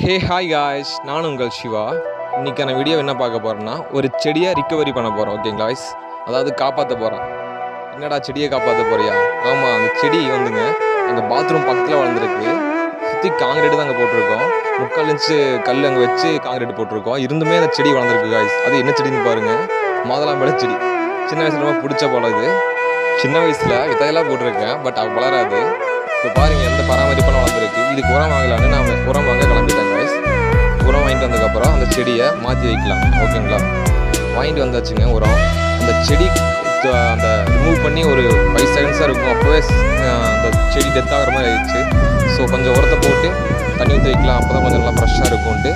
Hey hi guys, நான் உங்கள் சிவா. இன்றைக்கான வீடியோ என்ன பார்க்க போகிறேன்னா, ஒரு செடியை ரிக்கவரி பண்ண போகிறோம். ஓகேங்களா காய்ஸ், அதாவது காப்பாற்ற போகிறேன். என்னடா செடியை காப்பாற்ற போறியா? ஆமாம், அந்த செடி வந்துங்க எங்கள் பாத்ரூம் பக்கத்தில் வளர்ந்துருக்கு. சுற்றி காங்கிரீட்டு தான் அங்கே போட்டிருக்கோம். 3/4 இன்ச்சு கல் அங்கே வச்சு காங்கிரீட் போட்டிருக்கோம். இருந்துமே அந்த செடி வளர்ந்துருக்கு காய்ஸ். அது என்ன செடின்னு பாருங்கள், மாதுளம்பழ செடி. சின்ன வயசில் ரொம்ப பிடிச்ச பழம் இது. சின்ன வயசில் விதையெல்லாம் போட்டிருக்கேன், பட் அது வளராது. இப்போ பாருங்கள் எந்த பராமரிப்பான வளர்ந்துருக்கு. இதுக்கு உரம் வாங்கலான்னு நான் உரம் வாங்க கிளம்பிட்டேன் காய்ஸ். உரம் வாங்கிட்டு வந்ததுக்கப்புறம் அந்த செடியை மாற்றி வைக்கலாம். ஓகேங்களா, வாங்கிட்டு வந்தாச்சுங்க உரம். அந்த செடி அந்த ரிமூவ் பண்ணி ஒரு 5 செகண்ட்ஸாக இருக்கும். அப்போவே அந்த செடி டெத் ஆகிற மாதிரி ஆயிடுச்சு. ஸோ கொஞ்சம் உரத்தை போட்டு தண்ணி ஊற்றி வைக்கலாம், அப்போ தான் கொஞ்சம் நல்லா ஃப்ரெஷ்ஷாக இருக்கும்ன்ட்டு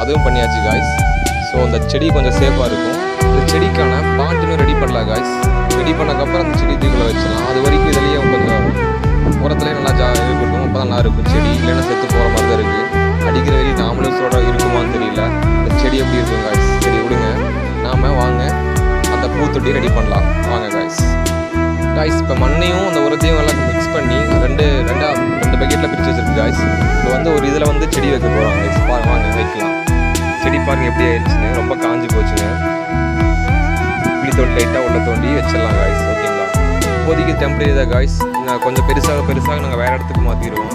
அதுவும் பண்ணியாச்சு காய்ஸ். ஸோ அந்த செடி கொஞ்சம் சேஃபாக இருக்கும். இந்த செடிக்கான பாட்டுன்னு ரெடி பண்ணலாம் காய்ஸ். ரெடி பண்ணக்கப்புறம் அந்த செடி தீக்குள்ளே வச்சிடலாம். அது வரைக்கும் இதுலேயே கொஞ்சம் உரத்துலேயே நல்லா இருக்கட்டும், அப்போ தான் நல்லா இருக்கும் செடி. இல்லைன்னா செத்து போகிற மாதிரி தான் இருக்குது. அடிக்கிற வெளியே நாமளும் சொல்கிற இருக்குமான்னு தெரியல. இந்த செடி எப்படி இருக்கும் காய்ஸ்? செடி விடுங்க, நாம் வாங்க அந்த பூத்தொட்டி ரெடி பண்ணலாம். வாங்க காய்ஸ். இப்போ மண்ணையும் அந்த உரத்தையும் எல்லாம் மிக்ஸ் பண்ணி ரெண்டு பக்கெட்டில் பிரித்து வச்சிருக்கு காய்ஸ். இப்போ ஒரு இதில் செடி வைக்க போகிறோம் காய்ஸ். வாங்க வைக்கலாம். செடி பாருங்கள் எப்படி ஆயிடுச்சுன்னு, ரொம்ப காஞ்சி போச்சுங்க. புளி தோண்டி லைட்டாக உள்ள தோண்டி வச்சிடலாம் காய்ஸ். ஓகேங்களா, இப்போதைக்கு டெம்பரரி தான் காய்ஸ். கொஞ்சம் பெருசாக நாங்கள் வேறு இடத்துக்கு மாற்றிடுவோம்.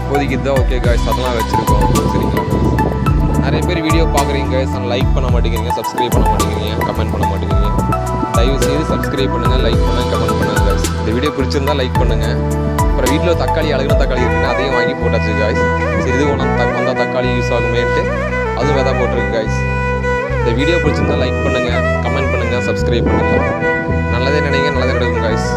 இப்போதைக்கு தான் ஓகே காய்ஸ், அதெல்லாம் வச்சுருக்கோம். சரிங்களா, நிறைய பேர் வீடியோ பார்க்குறீங்க காய்ஸ், ஆனால் லைக் பண்ண மாட்டேங்கிறீங்க, சப்ஸ்கிரைப் பண்ண மாட்டேங்கிறீங்க, கமெண்ட் பண்ண மாட்டேங்கிறீங்க. தயவு செய்து சப்ஸ்கிரைப் பண்ணுங்கள், லைக் பண்ணுங்கள், கமெண்ட் பண்ணுங்கள் காய்ஸ். இந்த வீடியோ பிடிச்சிருந்தா லைக் பண்ணுங்கள். அப்புறம் வீட்டில் தக்காளி அழகான தக்காளி இருக்குன்னு அதையும் வாங்கி போட்டாச்சு காய்ஸ். சரி, இது வந்தால் தக்காளி யூஸ் ஆகுமேன்ட்டு அதுவும் விதை போட்டிருக்கு காய்ஸ். இந்த வீடியோ பிடிச்சிருந்தா லைக் பண்ணுங்கள், கமெண்ட் பண்ணுங்கள், சப்ஸ்கிரைப் பண்ணுங்கள். நல்லதே நினைங்க, நல்லதே நடக்கும் காய்ஸ்.